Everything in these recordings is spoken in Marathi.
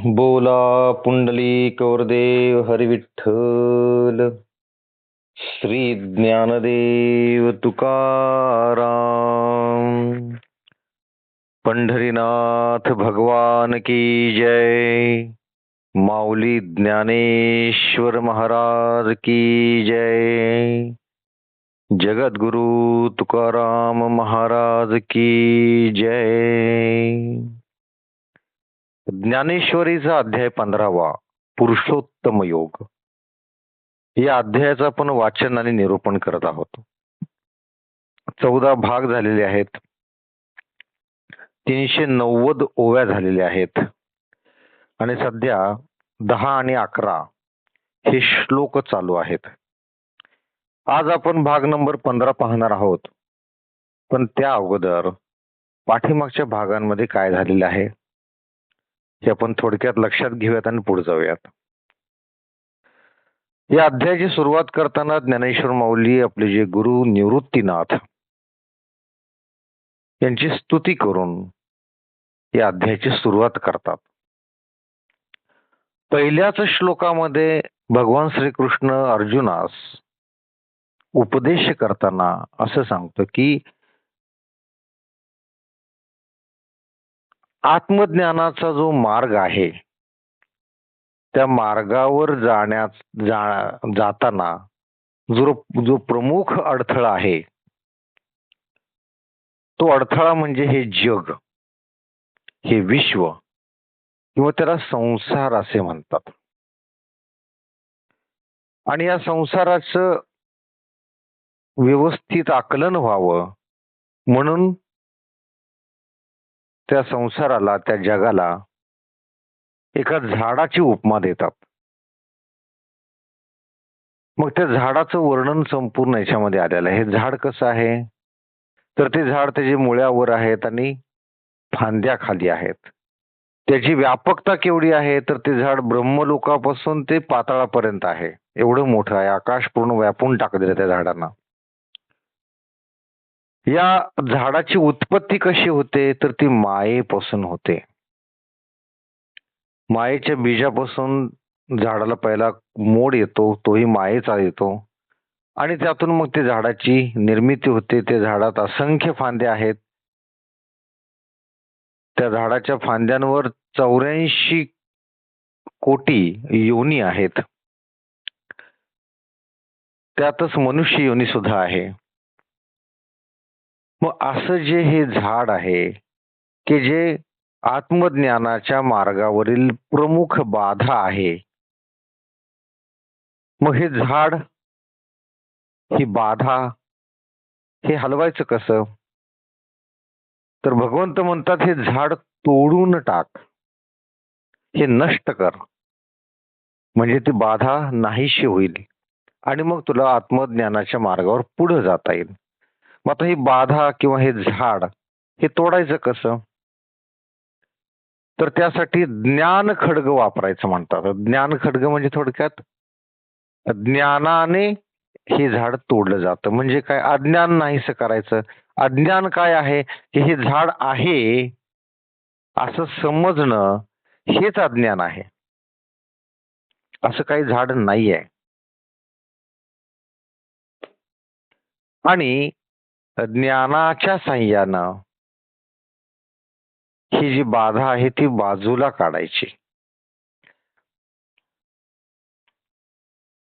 बोला पुंडलिक वरदेव हरिविठ्ठल. श्री ज्ञानदेव तुकाराम. पंढरीनाथ भगवान की जय. माऊली ज्ञानेश्वर महाराज की जय. जगद्गुरु तुकाराम महाराज की जय. ज्ञानेश्वरीचा अध्याय 15वा, पुरुषोत्तम योग. या अध्यायाचं आपण वाचन आणि निरूपण करत आहोत. 14 भाग झालेले आहेत. 390 ओव्या झालेल्या आहेत आणि सध्या 10 आणि 11 हे श्लोक चालू आहेत. आज आपण भाग नंबर 15 पाहणार आहोत. पण त्या अगोदर पाठीमागच्या भागांमध्ये काय झालेलं आहे हे आपण थोडक्यात लक्षात घेऊयात आणि पुढे जाऊयात. या अध्यायाची सुरुवात करताना ज्ञानेश्वर माऊली आपले जे गुरु निवृत्तीनाथ यांची स्तुती करून या अध्यायाची सुरुवात करतात. पहिल्याच श्लोकामध्ये भगवान श्रीकृष्ण अर्जुनास उपदेश करताना असं सांगतो की आत्मज्ञानाचा जो मार्ग आहे त्या मार्गावर जाताना जो प्रमुख अडथळा आहे तो अडथळा म्हणजे हे जग, हे विश्व किंवा त्याला संसार असे म्हणतात. आणि या संसाराचं व्यवस्थित आकलन व्हावं म्हणून त्या संसाराला, त्या जगाला एका झाडाची उपमा देतात. मग त्या झाडाचं वर्णन संपूर्ण याच्यामध्ये आलेलं आहे. हे झाड कसं आहे तर ते झाड त्याची मुळ्यावर आहेत आणि फांद्या खाली आहेत. त्याची व्यापकता केवढी आहे तर ते झाड ब्रह्मलोकापासून ते पाताळापर्यंत आहे. एवढं मोठं आहे. आकाश पूर्ण व्यापून टाकलेलं त्या झाडांना. या झाडाची उत्पत्ती कशी होते तर ती मायेपासून होते. मायेच्या बीजापासून झाडाला पहिला मोड येतो, तोही मायेचा येतो आणि त्यातून मग ते झाडाची निर्मिती होते. त्या झाडात असंख्य फांद्या आहेत. त्या झाडाच्या फांद्यांवर 84 कोटी योनी आहेत. त्यातच मनुष्य योनी सुद्धा आहे. मग असं जे हे झाड आहे की जे आत्मज्ञानाच्या मार्गावरील प्रमुख बाधा आहे, मग हे झाड, ही बाधा, हे हलवायचं कसं तर भगवंत म्हणतात हे झाड तोडून टाक, हे नष्ट कर, म्हणजे ती बाधा नाहीशी होईल आणि मग तुला आत्मज्ञानाच्या मार्गावर पुढे जाता येईल. मग आता ही बाधा किंवा हे झाड हे तोडायचं कसं तर त्यासाठी ज्ञान खड्ग वापरायचं म्हणतात. ज्ञान खड्ग म्हणजे थोडक्यात ज्ञानाने हे झाड तोडलं जातं. म्हणजे काय, अज्ञान नाहीसं करायचं. अज्ञान काय आहे की हे झाड आहे असं समजणं हेच अज्ञान आहे. असं काही झाड नाही आहे. आणि ज्ञानाच्या साह्यानं ही जी बाधा आहे ती बाजूला काढायची.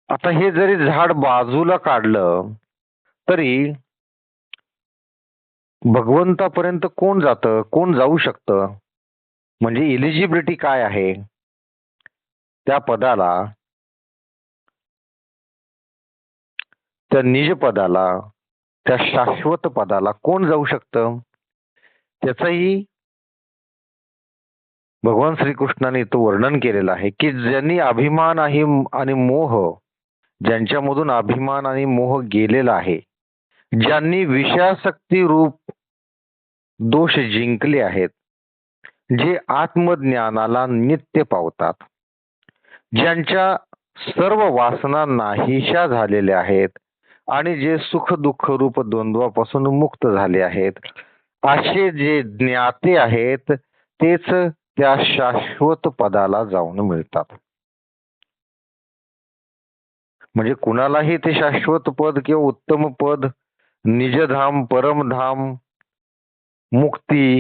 आता हे जरी झाड बाजूला काढलं तरी भगवंतापर्यंत कोण जातं, कोण जाऊ शकतं, म्हणजे इलिजिबिलिटी काय आहे त्या पदाला, त्या निज पदाला, त्या शाश्वत पदाला कोण जाऊ शकतं त्याचंही भगवान श्रीकृष्णाने तो वर्णन केलेलं आहे की ज्यांनी अभिमान आणि मोह, ज्यांच्यामधून अभिमान आणि मोह गेलेला आहे, ज्यांनी विषयासक्ती रूप दोष जिंकले आहेत, जे आत्मज्ञानाला नित्य पावतात, ज्यांच्या सर्व वासना नाहीशा झालेल्या आहेत आणि जे सुख दुःख रूप द्वंद्वापासून मुक्त झाले आहेत, असे जे ज्ञाते आहेत तेच त्या शाश्वत पदाला जाऊन मिळतात. म्हणजे कुणालाही ते शाश्वत पद किंवा उत्तम पद, निजधाम, परमधाम, मुक्ती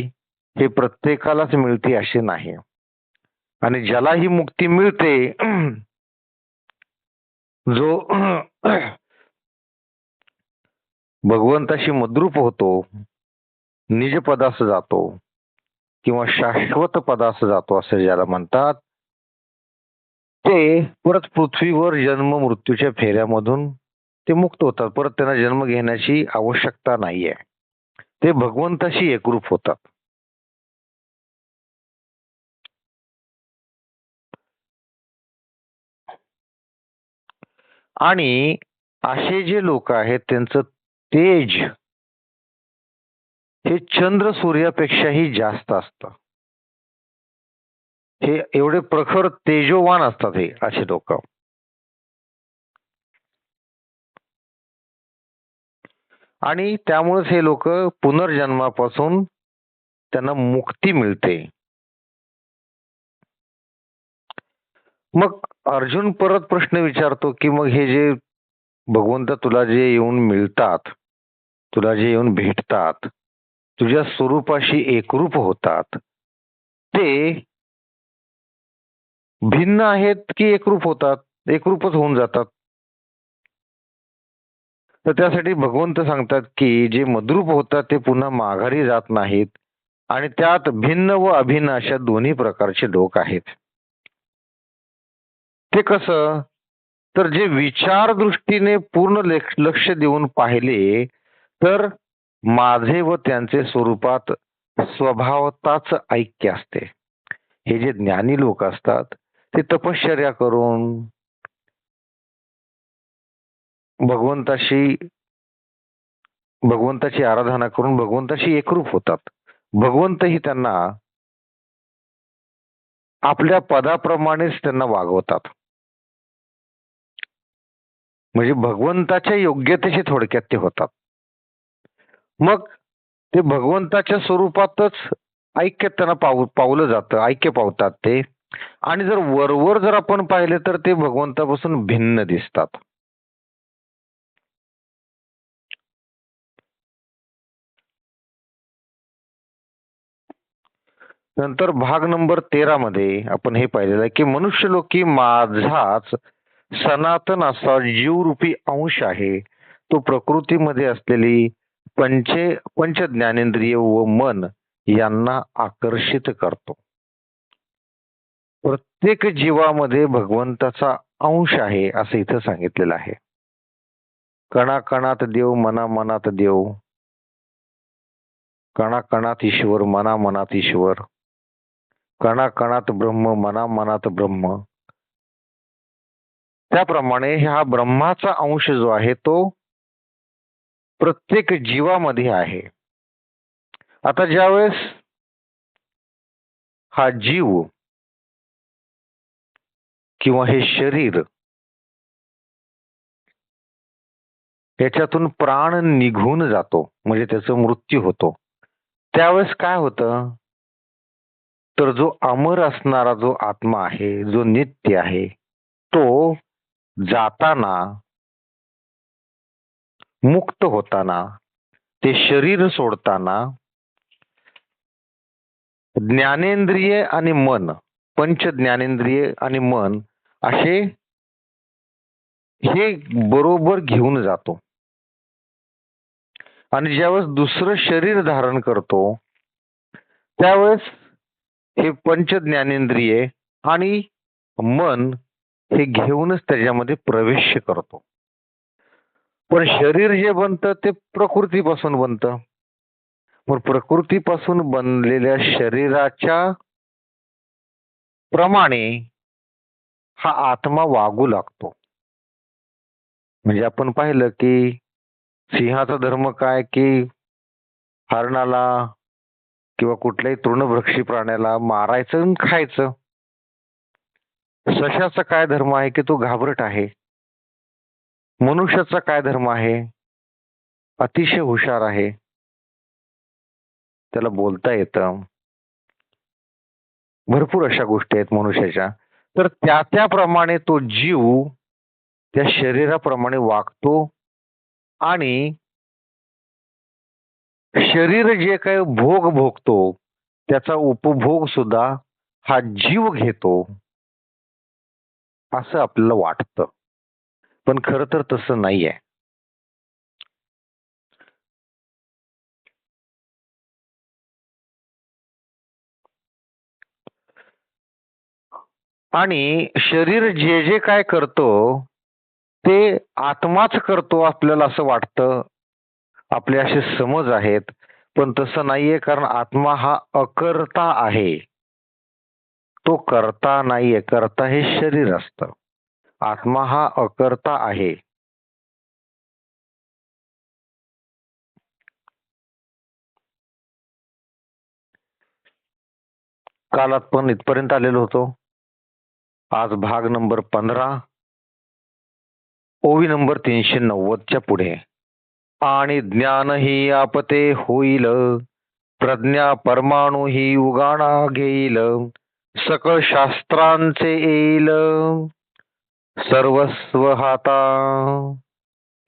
हे प्रत्येकालाच मिळते असे नाही. आणि ज्याला ही मुक्ती मिळते जो भगवंताशी मद्रूप होतो, निज पदास जातो किंवा शाश्वत पदास जातो असे ज्याला म्हणतात, ते परत पृथ्वीवर जन्म मृत्यूच्या फेऱ्यामधून ते मुक्त होतात. परत त्यांना जन्म घेण्याची आवश्यकता नाहीये. ते भगवंताशी एकरूप होतात. आणि असे जे लोक आहेत त्यांचं तेज हे चंद्र सूर्यापेक्षाही जास्त असतं. हे एवढे प्रखर तेजोवान असतात हे असे लोक. आणि त्यामुळेच हे लोक पुनर्जन्मापासून त्यांना मुक्ती मिळते. मग अर्जुन परत प्रश्न विचारतो की मग हे जे भगवंत तुला जे येऊन मिळतात, तुला जे येऊन भेटतात, तुझ्या स्वरूपाशी एकरूप होतात, ते भिन्न आहेत की एकरूप होतात? एकरूपच होऊन जातात. तर त्यासाठी भगवंत सांगतात की जे मद्रूप होतात ते पुन्हा माघारी जात नाहीत आणि त्यात भिन्न व अभिन्न अशा दोन्ही प्रकारचे लोक आहेत. ते कसं? तर जे विचार दृष्टीने पूर्ण लक्ष देऊन पाहिले तर माझे व त्यांचे स्वरूपात स्वभावताच ऐक्य असते. हे जे ज्ञानी लोक असतात ते तपश्चर्या करून भगवंताची आराधना करून भगवंताशी एकरूप होतात. भगवंतही त्यांना आपल्या पदाप्रमाणेच त्यांना वागवतात. म्हणजे भगवंताच्या योग्यतेचे थोडक्यात ते होतात. मग ते भगवंताच्या स्वरूपातच ऐक्य त्यांना पावलं जातं, ऐक्य पावतात ते. आणि जर वरवर जर आपण पाहिले तर ते भगवंतापासून भिन्न दिसतात. नंतर भाग नंबर 13 मध्ये आपण हे पाहिलेलं आहे की मनुष्य लोकी माझाच सनातन असा जीवरूपी अंश आहे. तो प्रकृतीमध्ये असलेली पंच ज्ञानेंद्रिय व मन यांना आकर्षित करतो. प्रत्येक जीवामध्ये भगवंताचा अंश आहे असं इथं सांगितलेलं आहे. कणाकणात देव, मना मनात देव, कणाकणात ईश्वर, मना मनात ईश्वर, कणाकणात ब्रह्म, मना मनात ब्रह्म. त्याप्रमाणे हा ब्रह्माचा अंश जो आहे तो प्रत्येक जीवामध्ये आहे. आता ज्यावेळेस हा जीव किंवा हे शरीर याच्यातून प्राण निघून जातो म्हणजे त्याचा मृत्यू होतो, त्यावेळेस काय होतं? तर जो अमर असणारा जो आत्मा आहे, जो नित्य आहे, तो जाताना, मुक्त होताना, ते शरीर सोडताना ज्ञानेंद्रिय आणि मन, पंच ज्ञानेंद्रिय आणि मन असे हे बरोबर घेऊन जातो. आणि ज्यावेळेस दुसरं शरीर धारण करतो त्यावेळेस हे पंच ज्ञानेंद्रिय आणि मन हे घेऊनच त्याच्यामध्ये प्रवेश करतो. पण शरीर जे बनतं ते प्रकृतीपासून बनतं. मग प्रकृतीपासून बनलेल्या शरीराच्या प्रमाणे हा आत्मा वागू लागतो. म्हणजे आपण पाहिलं की सिंहाचा धर्म काय की हरणाला किंवा कुठल्याही तृणभक्षी प्राण्याला मारायचं आणि खायचं. सशाचा काय धर्म आहे की तो घाबरट आहे. मनुष्याचा काय धर्म आहे? अतिशय हुशार आहे, त्याला बोलता येतं. भरपूर अशा गोष्टी आहेत मनुष्याच्या. तर त्याप्रमाणे तो जीव त्या शरीराप्रमाणे वागतो आणि शरीर जे काही भोग भोगतो त्याचा उपभोग सुद्धा हा जीव घेतो असं आपल्याला वाटतं. पण खरं तर तसं नाहीये. आणि शरीर जे जे काय करतो ते आत्माच करतो आपल्याला असं वाटतं. आपले असे समज आहेत. पण तसं नाहीये, कारण आत्मा हा अकर्ता आहे. तो कर्ता नाहीये. कर्ता हे शरीर असतं. आत्मा हा अकर्ता आहे. काल आपण इथपर्यंत आलेलो होतो. आज भाग नंबर 15, ओवी नंबर 390 च्या पुढे. आणि ज्ञान ही आपते होईल, प्रज्ञा परमाणु ही उगाणा घेईल, सकळ शास्त्रांचे येईल सर्वस्व हाता,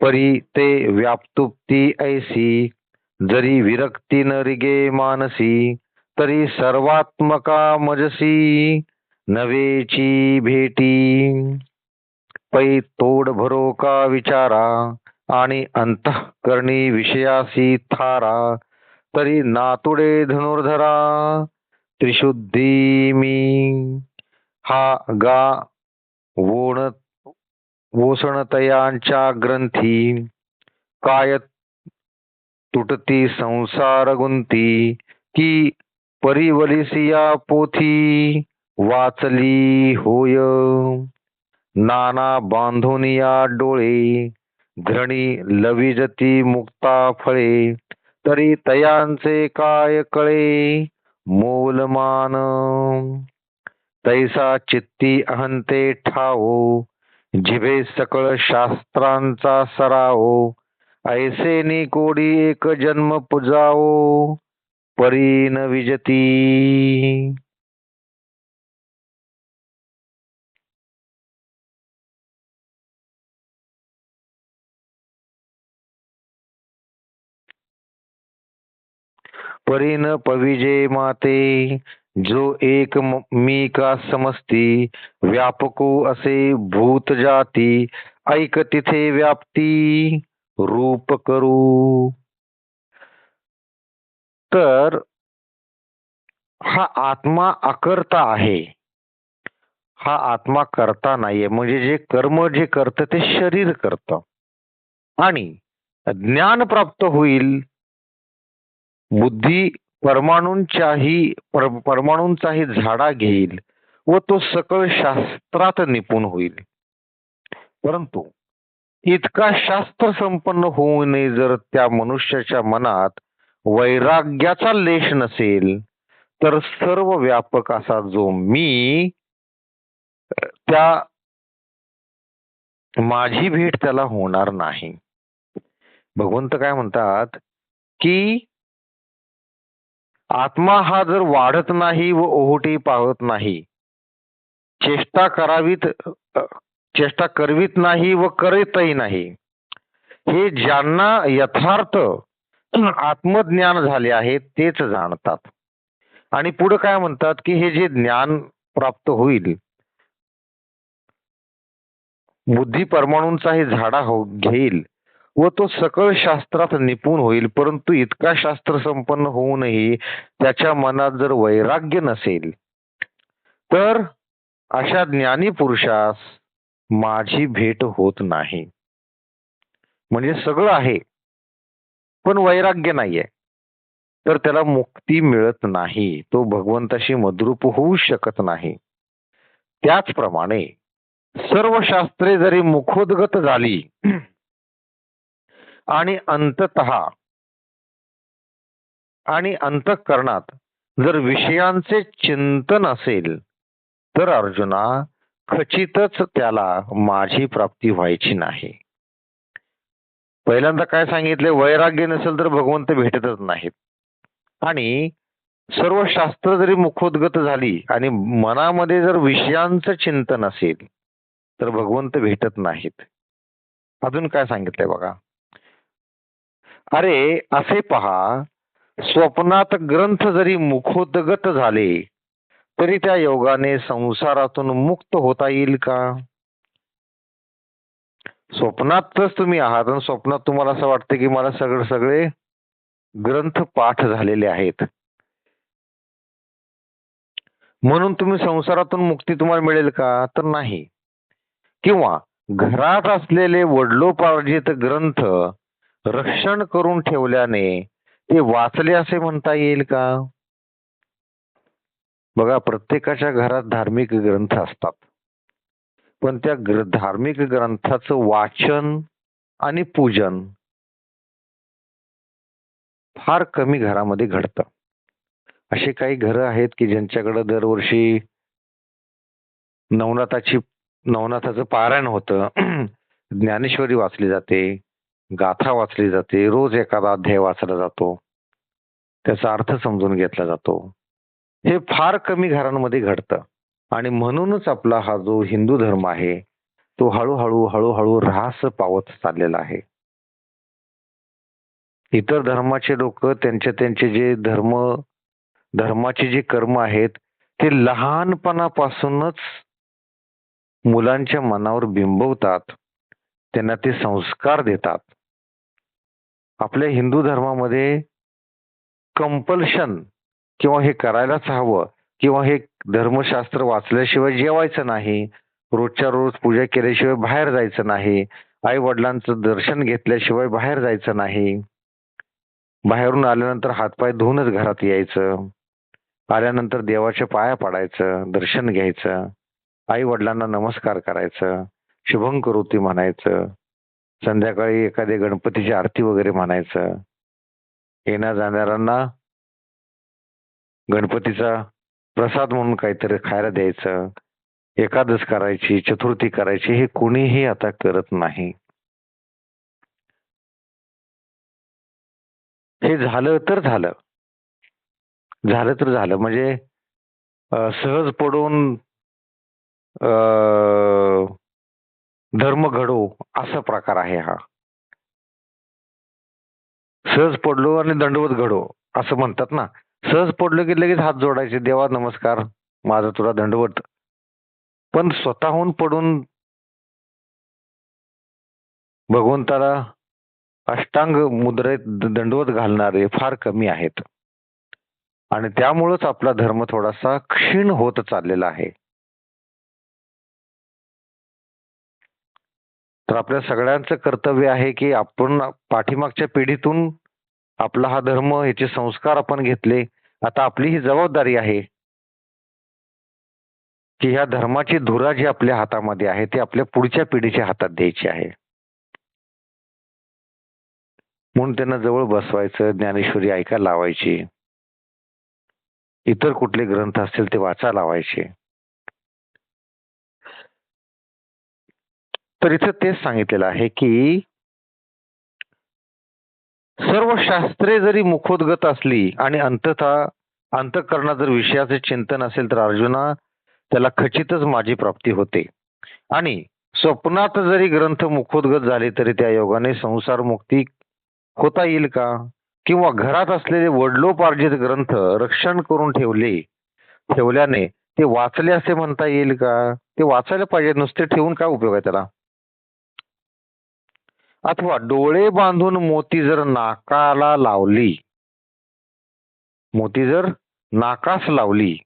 परी ते व्याप्तुक्ती ऐसी, जरी विरक्ती न रिगे मानसी, तरी सर्वात्मका मजसी नवेची भेटी, पै तोड भरो का विचारा, आणि अंतःकरणी विषयासी थारा, तरी नातुडे धनुर्धरा त्रिशुद्धी मी, हा गा वोण वोसणतयांच्या ग्रंथी, काय तुटती संसार गुंती, की परिवलिसिया पोथी वाचली होय, नाना बांधुनिया डोळे, घृणी लविजती मुक्ता फळे, तरी तयांचे काय कळे मोलमान, तैसा चित्ती अहंते ठावो, जिभे सकळ शास्त्रांचा सरावो, ऐसे नि कोडी एक जन्म पुजावो, परी न विजती. परी न पविजे माते, जो एक मी का समजती, व्यापको असे भूत जाती, ऐक तिथे व्याप्ती रूप करू. तर हा आत्मा अकर्ता आहे. हा आत्मा करता नाहीये. म्हणजे जे कर्म जे करतं ते शरीर करतं. आणि ज्ञान प्राप्त होईल, बुद्धी परमाणूंचाही झाडा घेईल व तो सकळ शास्त्रात निपुण होईल. परंतु इतका शास्त्र संपन्न होऊ नये, जर त्या मनुष्याच्या मनात वैराग्याचा लेश नसेल, तर सर्व व्यापक असा जो मी, त्या माझी भेट त्याला होणार नाही. भगवंत काय म्हणतात की आत्मा हा जर वाढत नाही व ओहोटी पावत नाही, चेष्टा करवीत नाही व करीतही नाही, हे ज्यांना यथार्थ आत्मज्ञान झाले आहे तेच जाणतात. आणि पुढे काय म्हणतात की हे जे ज्ञान प्राप्त होईल, बुद्धी परमाणूंचाही झाडा घेईल व तो सकळ शास्त्रात निपुण होईल, परंतु इतका शास्त्र संपन्न होऊनही त्याच्या मनात जर वैराग्य नसेल, तर अशा ज्ञानी पुरुषास माझी भेट होत नाही. म्हणजे सगळं आहे पण वैराग्य नाहीये, तर त्याला मुक्ती मिळत नाही. तो भगवंताशी मद्रूप होऊ शकत नाही. त्याचप्रमाणे सर्व शास्त्रे जरी मुखोद्गत झाली आणि अंतःकरणात जर विषयांचे चिंतन असेल, तर अर्जुना खचितच त्याला माझी प्राप्ती व्हायची नाही. पहिल्यांदा काय सांगितले, वैराग्य नसेल तर भगवंत भेटतच नाहीत. आणि सर्व शास्त्र जरी मुखोद्गत झाली आणि मनामध्ये जर विषयांचं चिंतन असेल तर भगवंत भेटत नाहीत. अजून काय सांगितलंय बघा. अरे असे पहा, स्वप्नात ग्रंथ जरी मुखोद्गत झाले तरी त्या योगाने संसारातून मुक्त होता येईल का? स्वप्नातच तुम्ही आहात आणि स्वप्नात तुम्हाला असं वाटतं की मला सगळे ग्रंथ पाठ झालेले आहेत म्हणून तुम्ही संसारातून मुक्ती तुम्हाला मिळेल का? तर नाही. किंवा घरात असलेले वडिलोपार्जित ग्रंथ रक्षण करून ठेवल्याने ते वाचले असे म्हणता येईल का? बघा, प्रत्येकाच्या घरात धार्मिक ग्रंथ असतात, पण त्या धार्मिक ग्रंथाचं वाचन आणि पूजन फार कमी घरामध्ये घडतं. असे काही घरं आहेत की ज्यांच्याकडे दरवर्षी नवनाथाचं पारायण होतं, ज्ञानेश्वरी वाचली जाते, गाथा वाचली जाते, रोज एखादा अध्याय वाचला जातो, त्याचा अर्थ समजून घेतला जातो. हे फार कमी घरांमध्ये घडतं आणि म्हणूनच आपला हा जो हिंदू धर्म आहे तो हळूहळू ऱ्हास पावत चाललेला आहे. इतर धर्माचे लोक त्यांचे जे धर्माचे जे कर्म आहेत ते लहानपणापासूनच मुलांच्या मनावर बिंबवतात, त्यांना ते संस्कार देतात. आपल्या हिंदू धर्मामध्ये कंपल्शन किंवा हे करायलाच हवं किंवा हे धर्मशास्त्र वाचल्याशिवाय जेवायचं नाही, रोजच्या रोज पूजा केल्याशिवाय बाहेर जायचं नाही, आई वडिलांचं दर्शन घेतल्याशिवाय बाहेर जायचं नाही, बाहेरून आल्यानंतर हातपाय धुवूनच घरात यायचं, आल्यानंतर देवाच्या पाया पडायचं, दर्शन घ्यायचं, आई वडिलांना नमस्कार करायचं, शुभं करोती म्हणायचं, संध्याकाळी एखाद्या गणपतीची आरती वगैरे म्हणायचं, येण्या जाणाऱ्यांना गणपतीचा प्रसाद म्हणून काहीतरी खायला द्यायचं, एकादश करायची, चतुर्थी करायची, हे कोणीही आता करत नाही. हे झालं तर झालं म्हणजे सहज पडून धर्म घडो असा प्रकार आहे हा. सहज पडलो आणि दंडवत घडो असं म्हणतात ना. सहज पडलो की लगेच हात जोडायचे, देवा नमस्कार, माझा तुला दंडवत. पण स्वतःहून पडून भगवंताला अष्टांग मुद्रेत दंडवत घालणारे फार कमी आहेत आणि त्यामुळेच आपला धर्म थोडासा क्षीण होत चाललेला आहे. तर आपल्या सगळ्यांचं कर्तव्य आहे की आपण पाठीमागच्या पिढीतून आपला हा धर्म, याचे संस्कार आपण घेतले. आता आपली ही जबाबदारी आहे की ह्या धर्माची धुरा जी आपल्या हातामध्ये आहे ती आपल्या पुढच्या पिढीच्या हातात द्यायची आहे. म्हणून त्यांना जवळ बसवायचं, ज्ञानेश्वरी ऐकायला लावायची, इतर कुठले ग्रंथ असतील ते वाचायला लावायचे. तर इथं तेच सांगितलेलं आहे की सर्व शास्त्रे जरी मुखोद्गत असली आणि अंतःकरणात जर विषयाचे चिंतन असेल तर अर्जुना त्याला खचितच माझी प्राप्ती होते. आणि स्वप्नात जरी ग्रंथ मुखोद्गत झाले तरी त्या योगाने संसार मुक्ती होता येईल का? किंवा घरात असलेले वडिलोपार्जित ग्रंथ रक्षण करून ठेवल्याने ते वाचले असे म्हणता येईल का? ते वाचायला पाहिजे, नुसते ठेवून काय उपयोग आहे त्याला? अथवा डोळे बांधून मोती जर नाकास लावली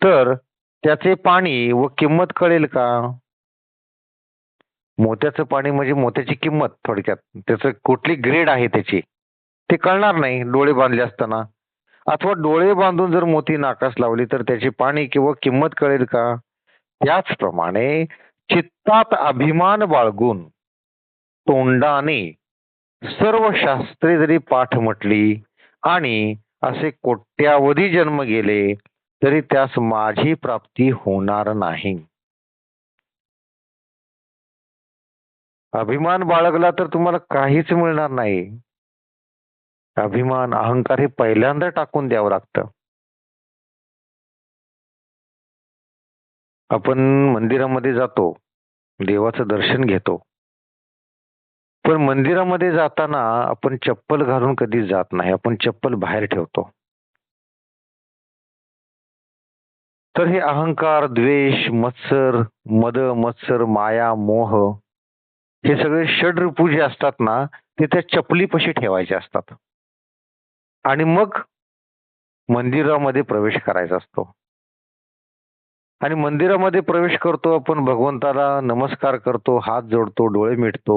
तर त्याचे पाणी व किंमत कळेल का? मोत्याचं पाणी म्हणजे मोत्याची किंमत, थोडक्यात त्याचं कुठली ग्रेड आहे त्याची ते कळणार नाही डोळे बांधले असताना. अथवा डोळे बांधून जर मोती नाकास लावली तर त्याची पाणी किंवा किंमत कळेल का? त्याचप्रमाणे चित्तात अभिमान बाळगून तोंडाने सर्व शास्त्रे जरी पाठ म्हटली आणि असे कोट्यावधी जन्म गेले तरी त्यास माझी प्राप्ती होणार नाही. अभिमान बाळगला तर तुम्हाला काहीच मिळणार नाही. अभिमान, अहंकार हे पहिल्यांदा टाकून द्यावं लागतं. आपण मंदिरामध्ये जातो, देवाचं दर्शन घेतो. पण मंदिरामध्ये जाताना आपण चप्पल घालून कधी जात नाही. आपण चप्पल बाहेर ठेवतो. तर हे अहंकार, द्वेष, मत्सर, मद, मत्सर, माया, मोह हे सगळे षड्रिपू जे असतात ना, ते त्या चपलीपाशी ठेवायचे असतात. आणि मग मंदिरामध्ये प्रवेश करायचा असतो. आणि मंदिरामध्ये प्रवेश करतो आपण, भगवंताला नमस्कार करतो, हात जोडतो, डोळे मिटतो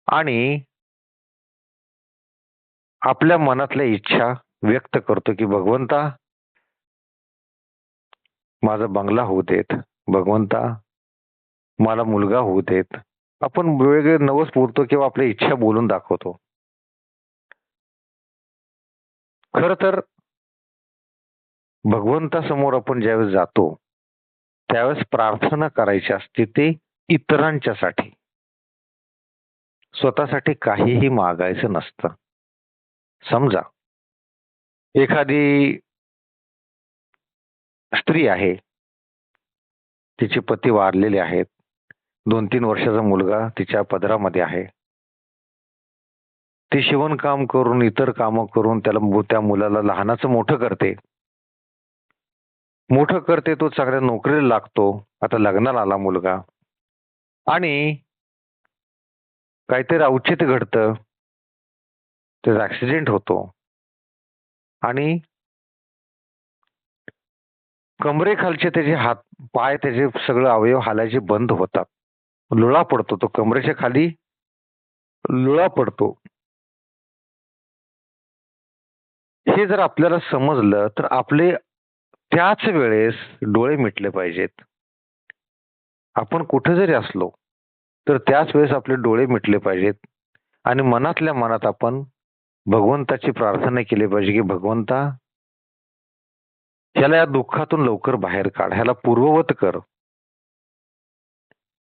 आणि आपल्या मनातल्या इच्छा व्यक्त करतो की भगवंता माझा बंगला होऊ देत, भगवंता मला मुलगा होऊ देत. आपण वेगवेगळे नवस बोलतो किंवा आपल्या इच्छा बोलून दाखवतो. खरं तर भगवंतासमोर आपण ज्यावेळेस जातो त्यावेळेस प्रार्थना करायची असते ते इतरांच्यासाठी. स्वतःसाठी काहीही मागायचं नसतं. समजा एखादी स्त्री आहे, तिचे पती वारलेले आहेत, 2-3 वर्षाचा मुलगा तिच्या पदरामध्ये आहे. ती शिवणकाम करून, इतर कामं करून त्या मुलाला लहानाचं मोठं करते. मोठं करते, तो चांगल्या नोकरीला लागतो. आता लग्नाला आला मुलगा आणि काहीतरी औचित्य घडतं. त्याचा ऍक्सिडेंट होतो आणि कमरेखालचे त्याचे हात पाय त्याचे सगळे अवयव हालायचे बंद होतात. लुळा पडतो, तो कमरेच्या खाली लुळा पडतो. हे जर आपल्याला समजलं तर आपले त्याच वेळेस डोळे मिटले पाहिजेत. आपण कुठे जरी असलो तर त्याच वेळेस आपले डोळे मिटले पाहिजेत आणि मनातल्या मनात आपण भगवंताची प्रार्थना केली पाहिजे की भगवंता ह्याला या दुःखातून लवकर बाहेर काढ, ह्याला पूर्ववत कर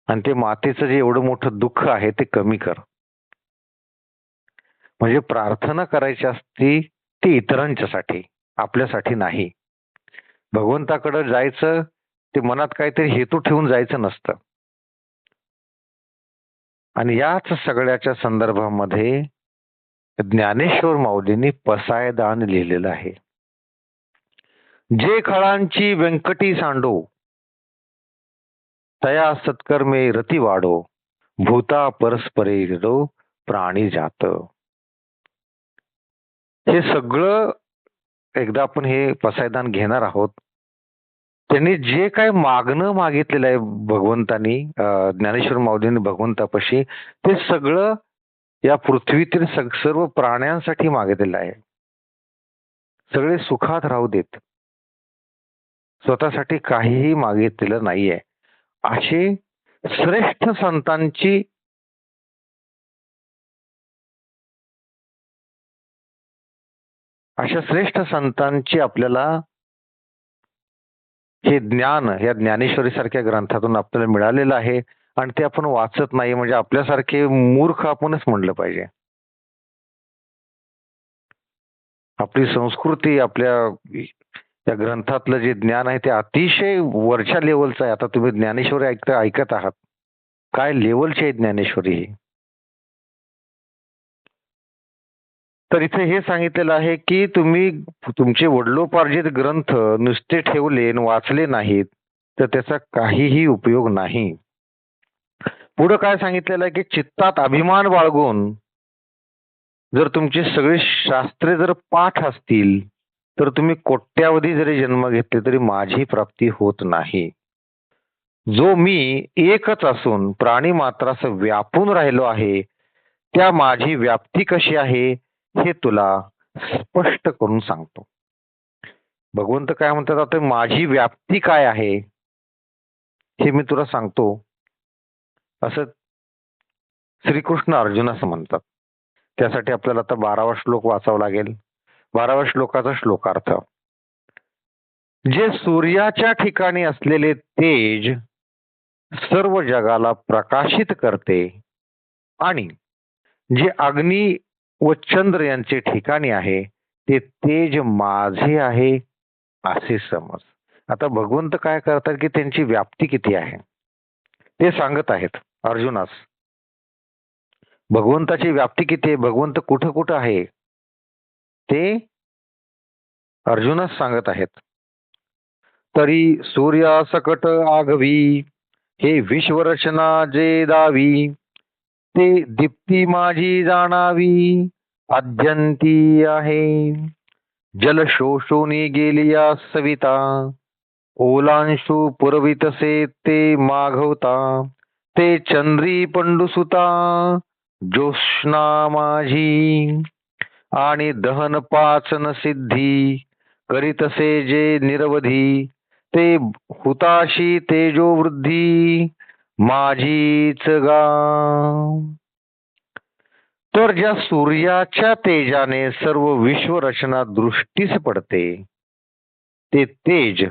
आणि ते मातेचं जे एवढं मोठं दुःख आहे ते कमी कर. म्हणजे प्रार्थना करायची असती ती इतरांच्यासाठी, आपल्यासाठी नाही. भगवंताकडे जायचं ते मनात काहीतरी हेतू ठेवून जायचं नसतं. आणि याच सगळ्याच्या संदर्भामध्ये ज्ञानेश्वर माऊलींनी पसायदान लिहिलेलं आहे. जे खळांची व्यंकटी सांडो तया सत्कर्मे रती वाढो भूता परस्परे रो प्राणी जात. हे सगळं एकदा आपण हे पसायदान घेणार आहोत. त्यांनी जे काय मागणं मागितलेलं आहे भगवंतानी, ज्ञानेश्वर माऊलींनी भगवंतापाशी, ते सगळं या पृथ्वीतील सर्व प्राण्यांसाठी मागितलेलं आहे. सगळे सुखात राहू देत, स्वतःसाठी काहीही मागितलेलं नाहीये. अशी श्रेष्ठ संतांची अशा श्रेष्ठ संतांची आपल्याला हे ज्ञान या ज्ञानेश्वरी सारख्या ग्रंथातून आपल्याला मिळालेलं आहे आणि ते आपण वाचत नाही म्हणजे आपल्यासारखे मूर्ख आपणच म्हणलं पाहिजे. आपली संस्कृती, आपल्या या ग्रंथातलं जे ज्ञान आहे ते अतिशय वरच्या लेवलचं आहे. आता तुम्ही ज्ञानेश्वरी ऐकत आहात, काय लेवलची आहे ज्ञानेश्वरी ही. तर इथे हे सांगितलेलं आहे की तुम्ही तुमचे वडिलोपार्जित ग्रंथ नुसते ठेवले वाचले नाहीत तर त्याचा काहीही उपयोग नाही. पुढे काय सांगितलेलं आहे की चित्तात अभिमान बाळगून जर तुमचे सगळे शास्त्रे जर पाठ असतील तर तुम्ही कोट्यावधी जरी जन्म घेतले तरी माझी प्राप्ती होत नाही. जो मी एकच असून प्राणी मात्रास व्यापून राहिलो आहे त्या माझी व्याप्ती कशी आहे हे तुला स्पष्ट करून सांगतो. भगवंत काय म्हणतात, आता माझी व्याप्ती काय आहे हे मी तुला सांगतो असं श्रीकृष्ण अर्जुनास म्हणतात. त्यासाठी आपल्याला आता 12वा श्लोक वाचावा लागेल. 12व्या श्लोकाचा श्लोकार्थ. जे सूर्याच्या ठिकाणी असलेले तेज सर्व जगाला प्रकाशित करते आणि जे अग्नी व चंद्र यांचे ठिकाणी आहे ते तेज माझे आहे असे समज. आता भगवंत काय करतात की त्यांची व्याप्ती किती आहे ते सांगत आहेत अर्जुनास. भगवंताची व्याप्ती किती आहे, भगवंत कुठं कुठं आहे ते अर्जुनास सांगत आहेत. तरी सूर्यासकट आगवी हे विश्वरचना जे दावी ते दीप्ती माझी जाणावी आद्यंती आहे. जल शोषोनी गेलिया सविता ओलांशू पुरवितसे ते माघवता ते चंद्री पंडुसुता ज्योत्स्ना माझी आणि दहन पाचन सिद्धी करीतसे जे निरवधी ते हुताशी तेजो वृद्धी माझीच गा. तर ज्या सूर्याच्या तेजाने सर्व विश्वरचना दृष्टीस पडते ते तेज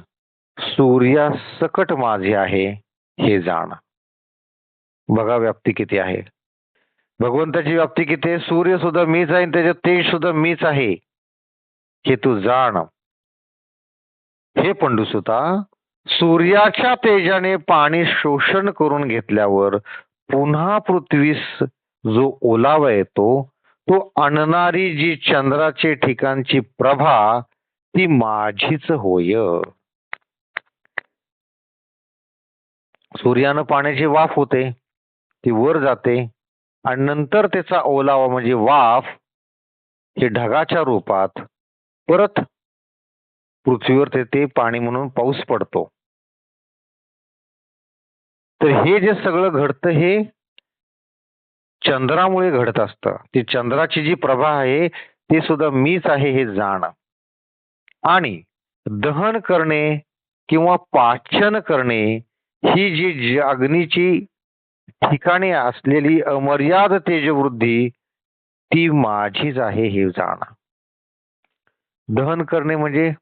सूर्यासकट माझे आहे हे जाण. बघा व्याप्ती किती आहे, भगवंताची व्याप्ती किती आहे. सूर्य सुद्धा मीच आहे, त्याच्यात तेज सुद्धा मीच आहे हे तू जाण. हे पंडुसुता, सूर्याच्या तेजाने पाणी शोषण करून घेतल्यावर पुन्हा पृथ्वीस जो ओलावा येतो तो आणणारी जी चंद्राचे ठिकाणची प्रभा ती माझीच होय. सूर्यानं पाण्याची वाफ होते, ती वर जाते आणि नंतर त्याचा ओलावा म्हणजे वाफ हे ढगाच्या रूपात परत पृथ्वीवर ते पाणी म्हणून पाऊस पडतो. तर हे जे सगळं घडतं हे चंद्रामुळे घडत असतं. ती चंद्राची जी प्रभा आहे ते सुद्धा मीच आहे हे जाण. आणि दहन करणे किंवा पाचन करणे ही जी अग्नीची ठिकाणी असलेली अमर्याद तेजवृद्धी ती माझीच आहे हे जाण. दहन करणे म्हणजे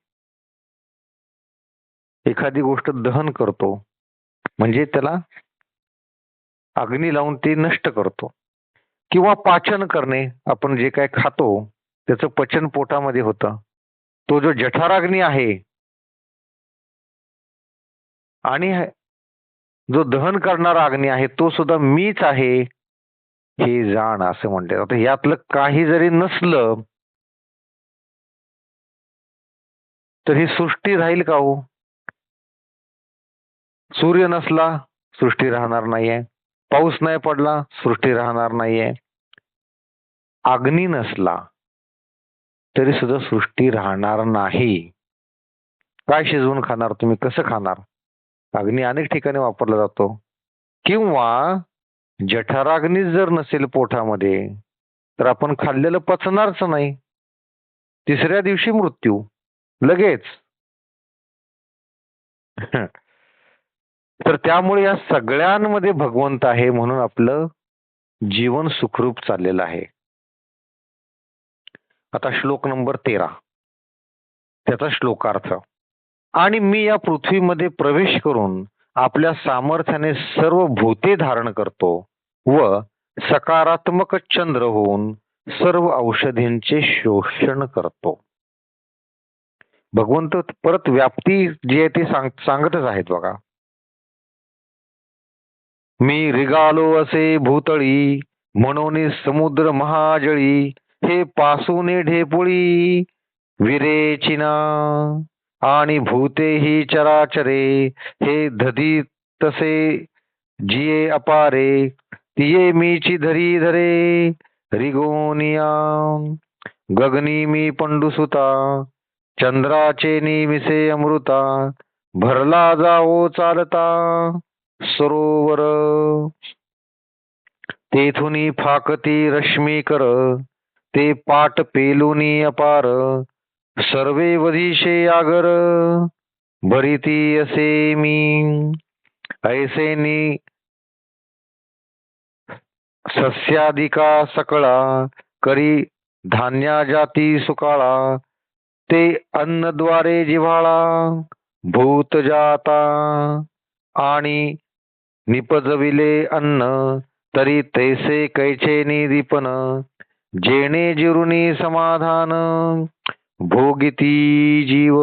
एखादी गोष्ट दहन करतो म्हणजे त्याला अग्नी लावून ती नष्ट करतो. किंवा पाचन करणे, आपण जे काय खातो त्याचं पचन पोटामध्ये होतं. तो जो जठराग्नी आहे आणि जो दहन करणारा अग्नी आहे तो सुद्धा मीच आहे हे जाण असं म्हणते. आता यातलं काही जरी नसलं तर ही सृष्टी राहील का हो? सूर्य नसला सृष्टी राहणार नाहीये, पाऊस नाही पडला सृष्टी राहणार नाहीये, अग्नी नसला तरी सुद्धा सृष्टी राहणार नाही. काय शिजवून खाणार तुम्ही, कसं खाणार? अग्नी अनेक ठिकाणी वापरला जातो. किंवा जठराग्नी जर नसेल पोटामध्ये तर आपण खाल्लेलं पचणारच नाही, तिसऱ्या दिवशी मृत्यू लगेच. तर त्यामुळे या सगळ्यांमध्ये भगवंत आहे म्हणून आपलं जीवन सुखरूप चाललेलं आहे. आता श्लोक नंबर 13 त्याचा श्लोकार्थ. आणि मी या पृथ्वीमध्ये प्रवेश करून आपल्या सामर्थ्याने सर्व भूते धारण करतो व सकारात्मक चंद्र होऊन सर्व औषधींचे शोषण करतो. भगवंत परत व्याप्ती जी आहे ती सांगतच आहेत बघा. मी रिगालो असे भूतळी म्हणून समुद्र महाजळी हे पासूने ढेपुळी विरेचिना आणि भूते ही चराचरे हे धदी तसे जिये अपारे तिये मीची धरी धरे रिगोनिया गगनी मी पंडुसुता चंद्राचे निमिसे अमृता भरला जाओ चालता सरोवर तेथुनी फाकती रश्मी कर ते पाट पेलुनी अपार सर्वे वधिशे आगर भरिती असे मी ऐसे नि सस्याधिका सकळा करी धान्या जाती सुकाळा ते अन्नद्वारे जिव्हाळा भूत जाता आणि निपजविले अन्न तरी तैसे कैचेनी दीपन, जेणे जिरुनी समाधान, भोगिती जीव.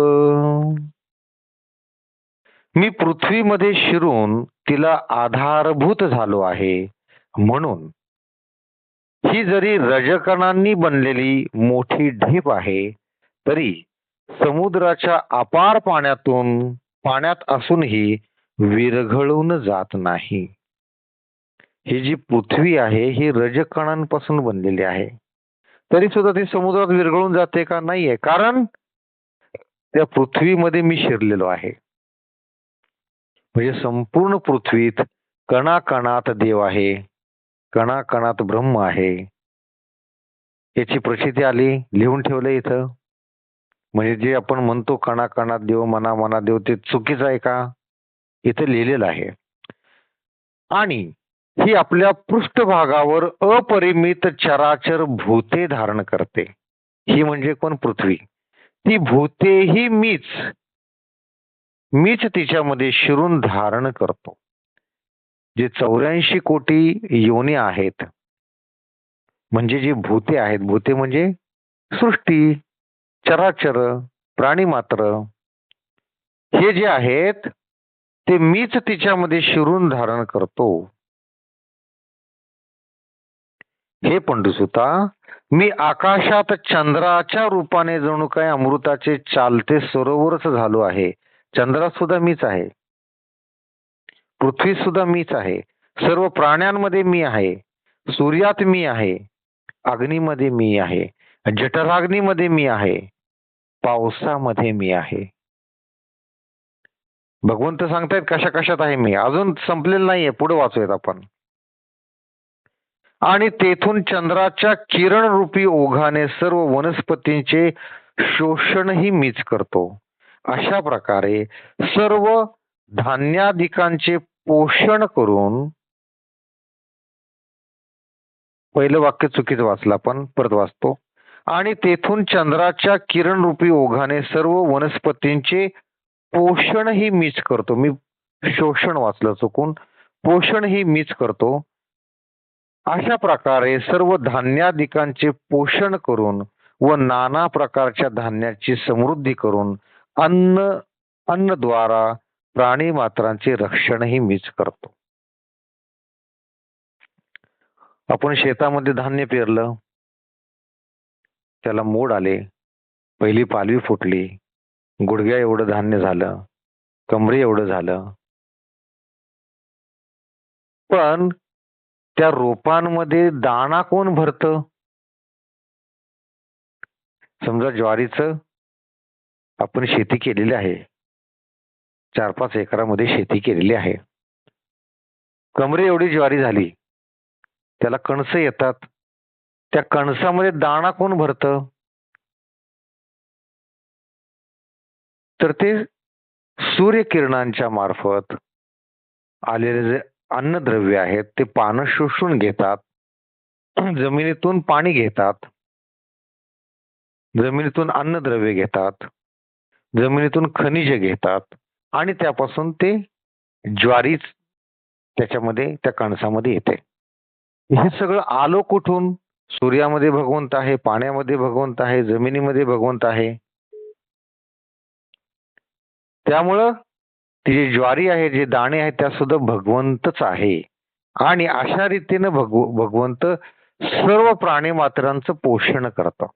मी पृथ्वीमध्ये शिरून तिला आधारभूत झालो आहे, म्हणून ही जरी रजकणांनी बनलेली मोठी ढीप आहे, तरी समुद्राच्या अपार पाण्यात असूनही विरघळून जात नाही. ही जी पृथ्वी आहे ही रजकणांपासून बनलेली आहे, तरी सुद्धा ती समुद्रात विरघळून जाते का? नाहीये. कारण त्या पृथ्वीमध्ये मी शिरलेलो आहे. म्हणजे संपूर्ण पृथ्वीत कणाकणात देव आहे, कणाकणात ब्रह्म आहे. याची प्रचिती आली, लिहून ठेवलं इथं. म्हणजे जे आपण म्हणतो कणाकणात देव, मना मना देव, ते चुकीचं आहे का? इथे लिहिलेलं आहे. आणि ही आपल्या पृष्ठभागावर अपरिमित चराचर भूते धारण करते. ही म्हणजे कोण? पृथ्वी. ती भूतेही मीच तिच्यामध्ये शिरून धारण करतो. जे 84 कोटी योनी आहेत, म्हणजे जी भूते आहेत, भूते म्हणजे सृष्टी, चराचर, प्राणी मात्र, हे जे आहेत ते मीच तिच्यामध्ये शिरून धारण करतो. हे पंडुसुता, मी आकाशात चंद्राच्या रूपाने जणू काय अमृताचे चालते सरोवरच झालो आहे. चंद्रात सुद्धा मीच आहे, पृथ्वी सुद्धा मीच आहे, सर्व प्राण्यांमध्ये मी आहे, सूर्यात मी आहे, अग्नीमध्ये मी आहे, जठराग्नीमध्ये मी आहे, पावसामध्ये मी आहे. भगवंत सांगतायत कशा कशात आहे मी. अजून संपलेलं नाहीये, पुढे वाचूयात आपण. आणि तेथून चंद्राच्या किरण रूपी ओघाने सर्व वनस्पतींचे शोषणही मीच करतो. अशा प्रकारे सर्व धान्याधिकांचे पोषण करून, पहिलं वाक्य चुकीचं वाचलं आपण, परत वाचतो. आणि तेथून चंद्राच्या किरण रूपी ओघाने सर्व वनस्पतींचे पोषणही मीच करतो. मी शोषण वाचलं चुकून, पोषणही मीच करतो. अशा प्रकारे सर्व धान्याधिकांचे पोषण करून व नाना प्रकारच्या धान्याची समृद्धी करून अन्नद्वारा प्राणी मात्रांचे रक्षणही मीच करतो. आपण शेतामध्ये धान्य पेरलं, त्याला मोड आले, पहिली पालवी फुटली, गुडघ्या एवढं धान्य झालं, कमरे एवढं झालं, पण त्या रोपांमध्ये दाणा कोण भरतं? समजा ज्वारीचं आपण शेती केलेली आहे, 4-5 एकरामध्ये शेती केलेली आहे, कमरे एवढी ज्वारी झाली, त्याला कणस येतात, त्या कणसामध्ये दाणा कोण भरतं? तर ते सूर्यकिरणांच्या मार्फत आलेले जे अन्नद्रव्य आहेत ते पानं शोषून घेतात, जमिनीतून पाणी घेतात, जमिनीतून अन्नद्रव्य घेतात, जमिनीतून खनिज घेतात आणि त्यापासून ते ज्वारीच त्याच्यामध्ये त्या कणसामध्ये येते. हे सगळं आलो कुठून? सूर्यामध्ये भगवंत आहे, पाण्यामध्ये भगवंत आहे, जमिनीमध्ये भगवंत आहे. त्यामुळं ती जी ज्वारी आहे, जे दाणे आहेत, त्या सुद्धा भगवंतच आहे. आणि अशा रीतीनं भगवंत सर्व प्राणी मात्रांचं पोषण करतं.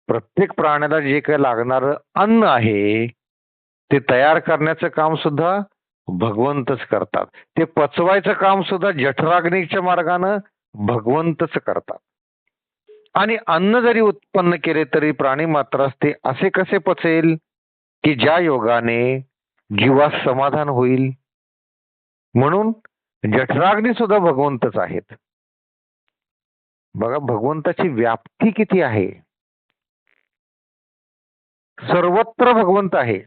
प्रत्येक प्राण्याला जे काही लागणारं अन्न आहे ते तयार करण्याचं काम सुद्धा भगवंतच करतात. ते पचवायचं काम सुद्धा जठराग्नीच्या मार्गानं भगवंतच करतात. आणि अन्न जरी उत्पन्न केले तरी प्राणी मात्रास ते असे कसे पचेल की ज्या योगाने जीवास समाधान होईल. म्हणून जठराग्नी सुद्धा भगवंतच आहेत. बघा भगवंताची व्याप्ती किती आहे. सर्वत्र भगवंत आहे.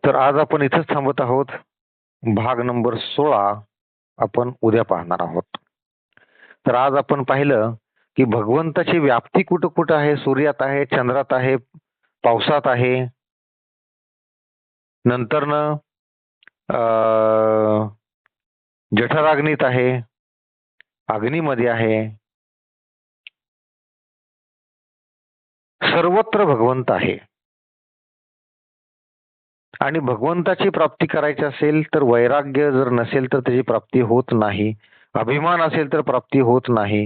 तर आज आपण इथेच थांबत आहोत. भाग नंबर 16 आपण उद्या पाहणार आहोत. तर आज आपण पाहिलं की भगवंताची व्याप्ती कुठं कुठं आहे. सूर्यात आहे, चंद्रात आहे, पावसात आहे, नंतर जठराग्नीत आहे, अग्नीमध्ये आहे, सर्वत्र भगवंत आहे. आणि भगवंताची प्राप्ती करायची असेल तर वैराग्य जर नसेल तर त्याची प्राप्ती होत नाही. अभिमान असेल तर प्राप्ती होत नाही.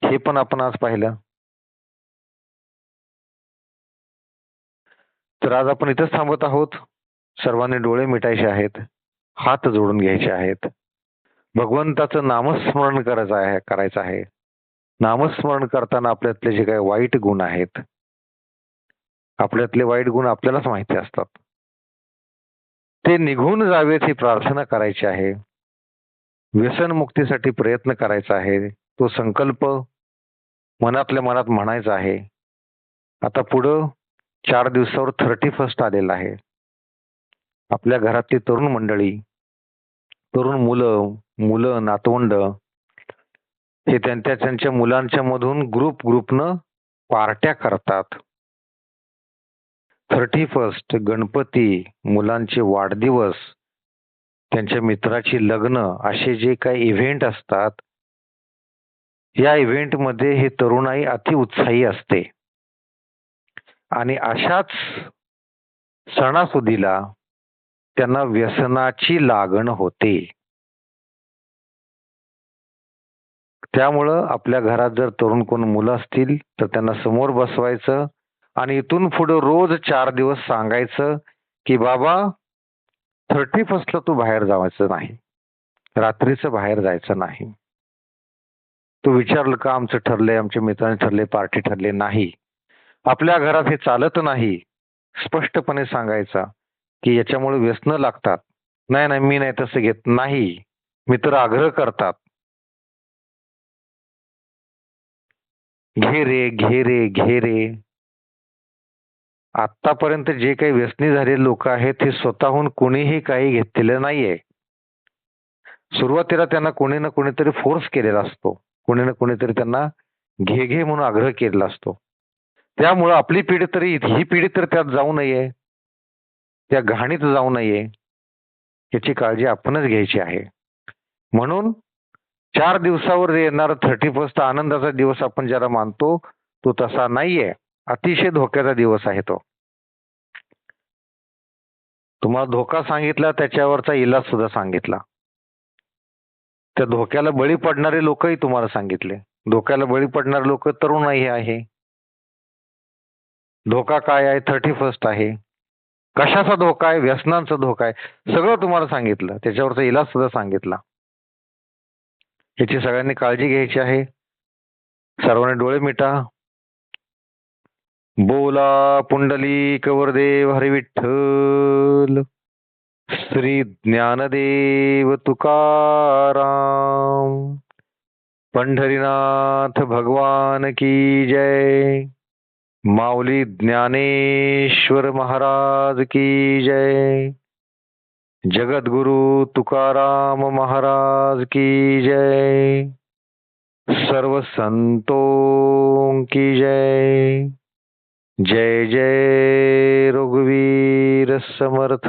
हे पण आपण आज पाहिलं. तर आज आपण इथंच थांबत आहोत. सर्वांनी डोळे मिटायचे आहेत, हात जोडून घ्यायचे आहेत. भगवंताचं नामस्मरण करायचं आहे. नामस्मरण करताना आपल्यातले जे काही वाईट गुण आहेत, आपल्यातले वाईट गुण आपल्यालाच माहिती असतात, ते निघून जावेत ही प्रार्थना करायची आहे. व्यसनमुक्तीसाठी प्रयत्न करायचा आहे. तो संकल्प मनातल्या मनात म्हणायचा आहे. आता पुढं 4 दिवसावर 31 आलेला आहे. आपल्या घरातली तरुण मंडळी, तरुण मुलं नातवंड हे त्यांच्या मुलांच्या मधून ग्रुपनं पार्ट्या करतात. 31 गणपती, मुलांचे वाढदिवस, त्यांच्या मित्राची लग्न, असे जे काही इव्हेंट असतात, या इव्हेंटमध्ये हे तरुणाई अति उत्साही असते. आणि अशाच सणासुदीला त्यांना व्यसनाची लागण होते. त्यामुळं आपल्या घरात जर तरुण कोण मुलं असतील तर त्यांना समोर बसवायचं आणि इथून पुढे रोज 4 दिवस सांगायचं की बाबा 31ला तू बाहेर जायचं नाही, रात्रीचं बाहेर जायचं नाही. तू विचारलं का आमचं ठरलंय, आमच्या मित्रांनी ठरले, पार्टी ठरले, नाही. आपल्या घरात हे चालत नाही. स्पष्टपणे सांगायचा की याच्यामुळे व्यसनं लागतात. नाही मी नाही तसं घेत, नाही. मित्र आग्रह करतात, घे रे. आतापर्यंत जे काही व्यसनी झालेले लोक आहेत ते स्वतःहून कोणीही काही घेतलेलं नाहीये. सुरुवातीला त्यांना कोणी ना कोणीतरी फोर्स केलेला असतो, कोणी ना कोणीतरी त्यांना घे म्हणून आग्रह केलेला असतो. त्यामुळं आपली पिढी तरी, ही पिढी तर त्यात जाऊ नये, त्या घाणीत जाऊ नये, याची काळजी आपणच घ्यायची आहे. म्हणून 4 दिवसावर येणारा 31 आनंदाचा दिवस आपण ज्याला मानतो तो तसा नाहीये. अतिशय धोक्याचा दिवस आहे तो. तुम्हाला धोका सांगितला, त्याच्यावरचा इलाज सुद्धा सांगितला. त्या धोक्याला बळी पडणारे लोकही तुम्हाला सांगितले. धोक्याला बळी पडणारे लोक तरुणाई आहे. धोका काय आहे? 31 आहे. कशाचा धोका आहे? व्यसनांचा धोका आहे. सगळं तुम्हाला सांगितलं, त्याच्यावरचा इलाज सुद्धा सांगितला. याची सगळ्यांनी काळजी घ्यायची आहे. सर्वांनी डोळे मिटा. बोला पुंडलिक वरदेव हरी विठ्ठल. श्री ज्ञानदेव तुकाराम. पंढरीनाथ भगवान की जय. माऊली ज्ञानेश्वर महाराज की जय. जगद्गुरु तुकाराम महाराज की जय. सर्व संतों की जय. जय जय रघुवीर समर्थ.